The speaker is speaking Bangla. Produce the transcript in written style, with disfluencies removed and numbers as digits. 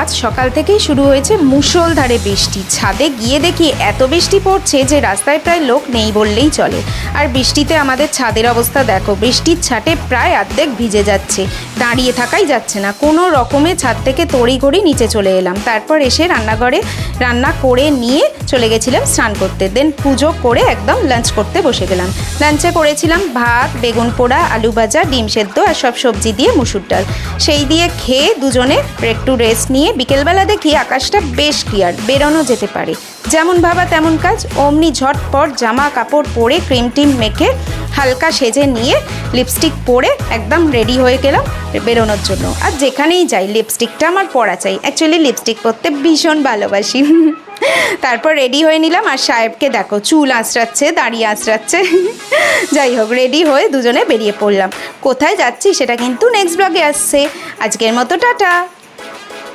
আজ সকাল থেকেই শুরু হয়েছে মুষলধারে বৃষ্টি। ছাদে গিয়ে দেখি এত বৃষ্টি পড়ছে যে রাস্তায় প্রায় লোক নেই বললেই চলে। আর বৃষ্টিতে আমাদের ছাদের অবস্থা দেখো, বৃষ্টির ছাটে প্রায় অর্ধেক ভিজে যাচ্ছে, দাঁড়িয়ে থাকাই যাচ্ছে না। কোনো রকমে ছাদ থেকে তড়িঘড়ি নিচে চলে এলাম, তারপর এসে রান্নাঘরে রান্না করে নিয়ে চলে গেছিলাম স্নান করতে। দেন পুজো করে একদম লাঞ্চ করতে বসে গেলাম। লাঞ্চে করেছিলাম ভাত, বেগুন পোড়া, আলু ভাজা, ডিম সেদ্ধ আর সব সবজি দিয়ে মুসুর ডাল। সেই দিয়ে খেয়ে দুজনে একটু রেস্ট নিয়ে বিকেলবেলা দেখি আকাশটা বেশ ক্লিয়ার, বেরোনো যেতে পারে। যেমন ভাবা তেমন কাজ, অমনি ঝটপট জামা কাপড় পরে ক্রিম টিম মেখে হালকা সেজে নিয়ে লিপস্টিক পরে একদম রেডি হয়ে গেলাম বেরোনোর জন্য। আর যেখানেই যাই লিপস্টিকটা আমার পরা চাই, অ্যাকচুয়ালি লিপস্টিক পরতে ভীষণ ভালোবাসি। তারপর রেডি হয়ে নিলাম, আর সাহেবকে দেখো চুল আঁচড়াচ্ছে, দাঁড়িয়ে আঁচড়াচ্ছে। যাই হোক, রেডি হয়ে দুজনে বেরিয়ে পড়লাম। কোথায় যাচ্ছি সেটা কিন্তু নেক্সট ব্লগে আসছে। আজকের মতো টাটা।